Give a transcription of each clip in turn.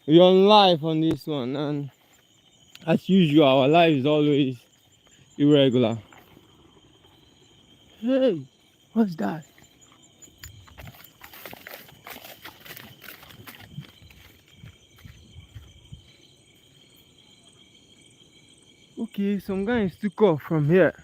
We're on live on this one, and as usual, our life is always irregular. Hey, what's that? Okay, some guys took off from here.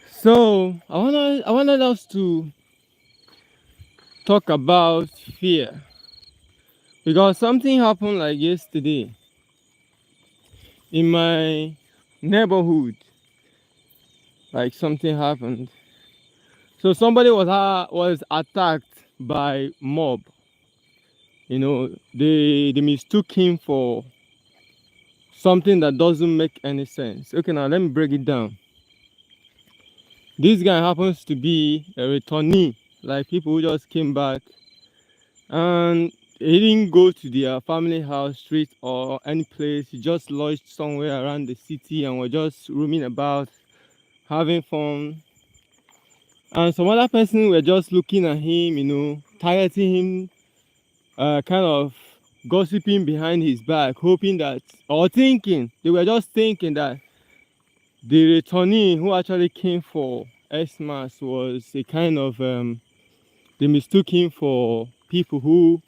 So I wanted us to talk about fear because something happened like yesterday in my neighborhood. Like something happened. So somebody was attacked by mob. They mistook him for something that doesn't make any sense. Okay, now let me break it down. This guy happens to be a returnee, like people who just came back, and he didn't go to their family house, street, or any place. He just lodged somewhere around the city and was just roaming about, having fun. And some other person were just looking at him, targeting him, kind of gossiping behind his back, hoping that, or thinking, they were just thinking that the returnee who actually came for Xmas was a kind of, they mistook him for people who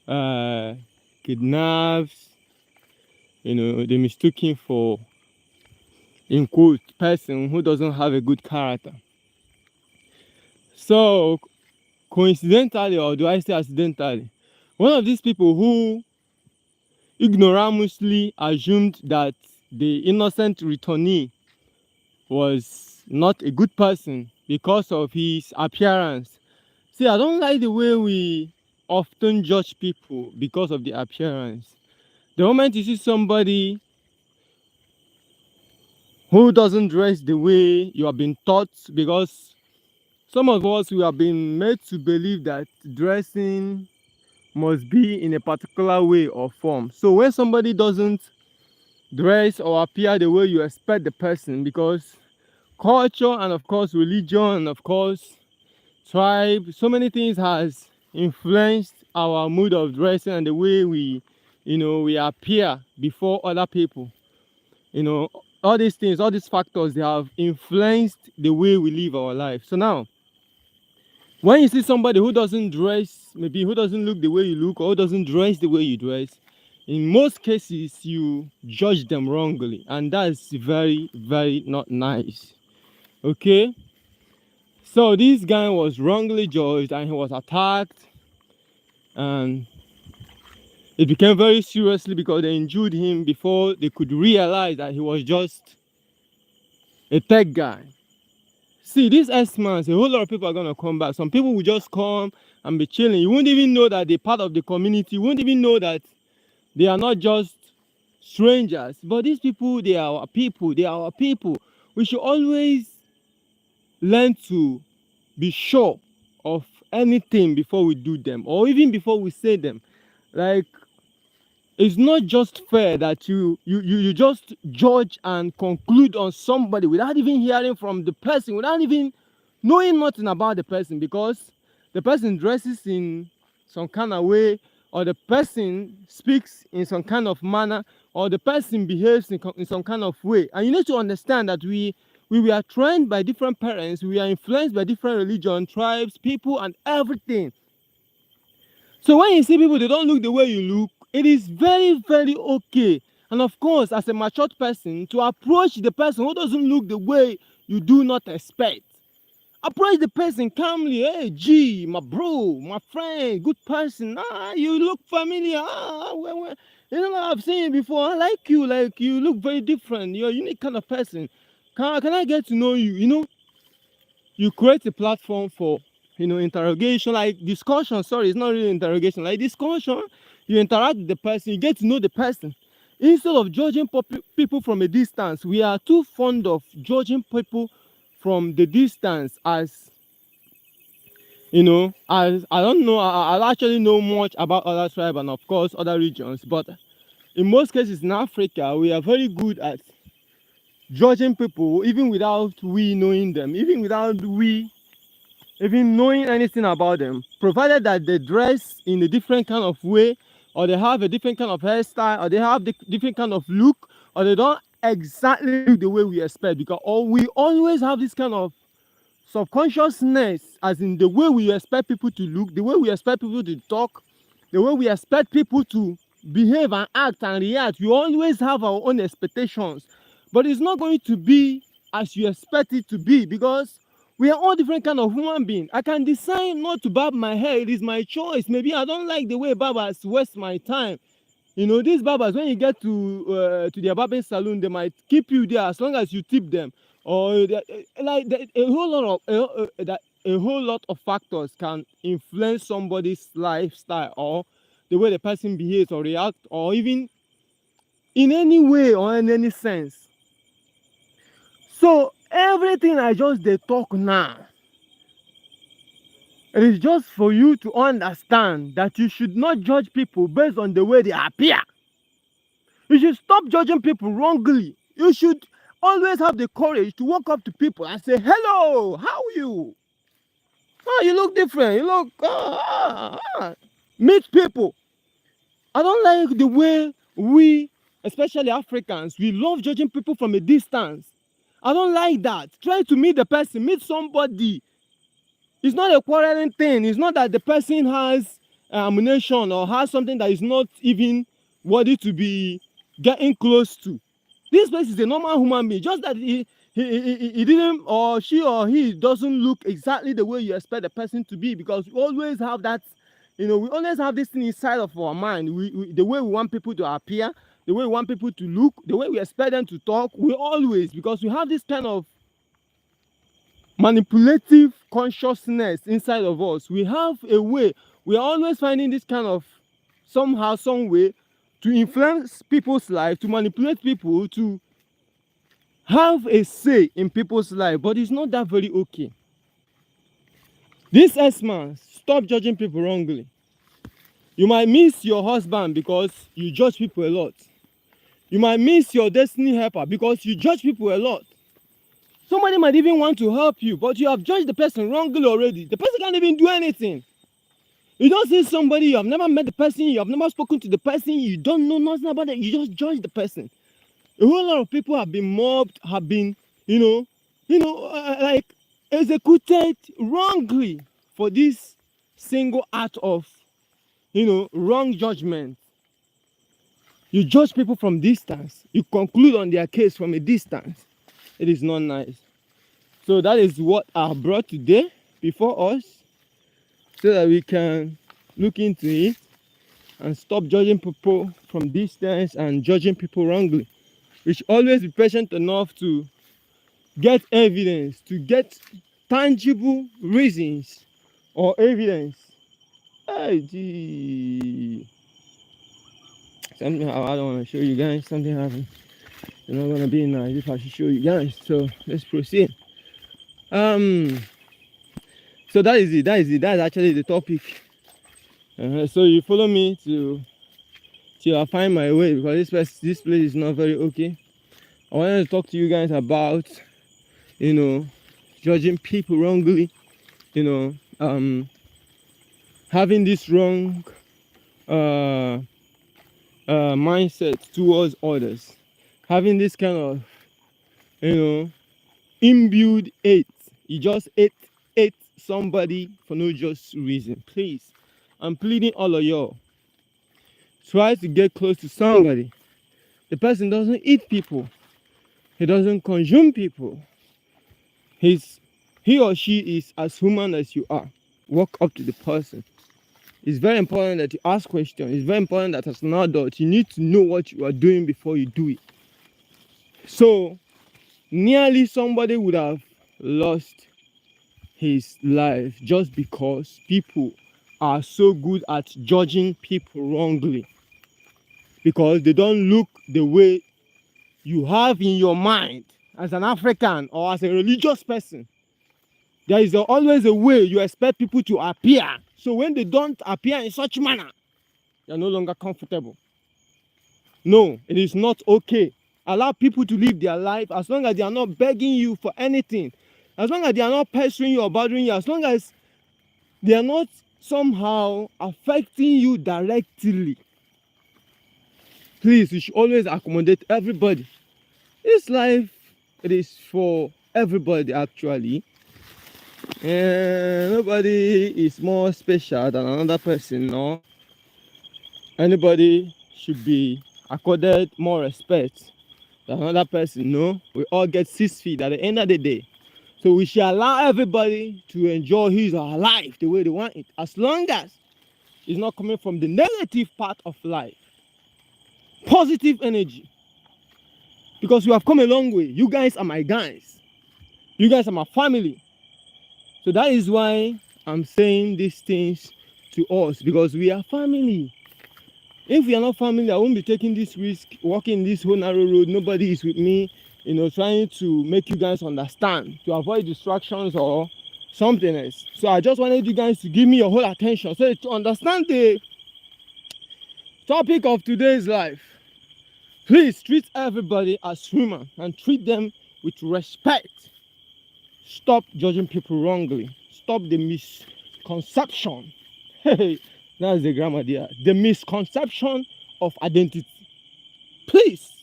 uh, kidnaps, they mistook him for, in quote, person who doesn't have a good character. So, coincidentally, or do I say accidentally, one of these people who ignoramusly assumed that the innocent returnee was not a good person because of his appearance. See, I don't like the way we often judge people because of the appearance. The moment you see somebody who doesn't dress the way you have been taught, because some of us, we have been made to believe that dressing must be in a particular way or form. So when somebody doesn't dress or appear the way you expect the person, because culture and of course religion and of course tribe, so many things has influenced our mood of dressing and the way we appear before other people. All these things, all these factors, they have influenced the way we live our life. So now, when you see somebody who doesn't dress, maybe who doesn't look the way you look, or who doesn't dress the way you dress, in most cases you judge them wrongly, and that's very, very not nice. Okay, so this guy was wrongly judged and he was attacked, and it became very seriously because they injured him before they could realize that he was just a tech guy. See, this X-Mans, a whole lot of people are going to come back. Some people will just come and be chilling. You won't even know that they're part of the community. You won't even know that they are not just strangers. But these people, they are our people. They are our people. We should always learn to be sure of anything before we do them, or even before we say them. Like, it's not just fair that you just judge and conclude on somebody without even hearing from the person, without even knowing nothing about the person, because the person dresses in some kind of way, or the person speaks in some kind of manner, or the person behaves in some kind of way. And you need to understand that we were trained by different parents, we are influenced by different religion, tribes, people, and everything. So when you see people, they don't look the way you look, it is very, very okay. And of course, as a matured person, to approach the person who doesn't look the way you do not expect. Approach the person calmly. Hey, G, my bro, my friend, good person. You look familiar. I've seen you before. I like you. Like, you look very different. You're a unique kind of person. Can I get to know you? You create a platform for interrogation, like discussion. Sorry, it's not really interrogation, like discussion. You interact with the person, you get to know the person instead of judging people from a distance. We are too fond of judging people from the distance. As as I don't know, I actually know much about other tribes and of course other regions, but in most cases in Africa, we are very good at judging people even without we knowing them, even without we even knowing anything about them, provided that they dress in a different kind of way, or they have a different kind of hairstyle, or they have the different kind of look, or they don't exactly look the way we expect. Because we always have this kind of subconsciousness, as in the way we expect people to look, the way we expect people to talk, the way we expect people to behave and act and react. We always have our own expectations, but it's not going to be as you expect it to be, because we are all different kind of human beings. I can decide not to barb my hair. It is my choice. Maybe I don't like the way barbers waste my time. You know, these barbers, when you get to their barbering salon, they might keep you there as long as you tip them. Or like a whole lot of factors can influence somebody's lifestyle, or the way the person behaves or reacts, or even in any way or in any sense. So everything I just dey talk now, it is just for you to understand that you should not judge people based on the way they appear. You should stop judging people wrongly. You should always have the courage to walk up to people and say, hello, how are you? Oh, you look different. You look... Meet people. I don't like the way we, especially Africans, we love judging people from a distance. I don't like that. Try to meet the person, meet somebody. It's not a quarreling thing. It's not that the person has ammunition or has something that is not even worthy to be getting close to. This person is a normal human being, just that he didn't, or she or he doesn't look exactly the way you expect the person to be, because we always have that, you know, we always have this thing inside of our mind. The way we want people to appear, the way we want people to look, the way we expect them to talk, we always, because we have this kind of manipulative consciousness inside of us. We have a way, we are always finding this kind of somehow, some way to influence people's life, to manipulate people, to have a say in people's life, but it's not that very okay. This S-man, stop judging people wrongly. You might miss your husband because you judge people a lot. You might miss your destiny helper because you judge people a lot. Somebody might even want to help you, but you have judged the person wrongly already. The person can't even do anything. You don't see somebody, you have never met the person, you have never spoken to the person, you don't know nothing about it, you just judge the person. A whole lot of people have been mobbed, have been, like executed wrongly for this single act of, wrong judgment. You judge people from distance. You conclude on their case from a distance. It is not nice. So that is what I brought today before us, so that we can look into it and stop judging people from distance and judging people wrongly. We should always be patient enough to get evidence, to get tangible reasons or evidence. Hey, gee. Something I don't want to show you guys. Something happened. It's not gonna be nice if I should show you guys. So let's proceed. So that is it. That is actually the topic. So you follow me till I find my way, because this place is not very okay. I wanted to talk to you guys about, judging people wrongly, having this wrong mindset towards others, having this kind of, imbued hate. You just hate somebody for no just reason. Please, I'm pleading all of y'all. Try to get close to somebody. The person doesn't eat people. He doesn't consume people. He or she is as human as you are. Walk up to the person. It's very important that you ask questions. It's very important that as an adult, you need to know what you are doing before you do it. So, nearly somebody would have lost his life just because people are so good at judging people wrongly, because they don't look the way you have in your mind as an African or as a religious person. There is always a way you expect people to appear. So when they don't appear in such manner, you're no longer comfortable. No, it is not okay. Allow people to live their life as long as they are not begging you for anything. as long as they are not pestering you or bothering you, as long as they are not somehow affecting you directly, please, you should always accommodate everybody. This life, it is for everybody actually. And nobody is more special than another person, no. Anybody should be accorded more respect than another person, no. We all get 6 feet at the end of the day. So we should allow everybody to enjoy his or her life the way they want it, as long as it's not coming from the negative part of life. Positive energy. Because we have come a long way. You guys are my guys. You guys are my family. So that is why I'm saying these things to us, because we are family. If we are not family, I won't be taking this risk, walking this whole narrow road. Nobody is with me, trying to make you guys understand, to avoid distractions or something else. So I just wanted you guys to give me your whole attention, so to understand the topic of today's life. Please treat everybody as human and treat them with respect. Stop judging people wrongly. Stop the misconception. Hey, that's the grammar there. The misconception of identity. Please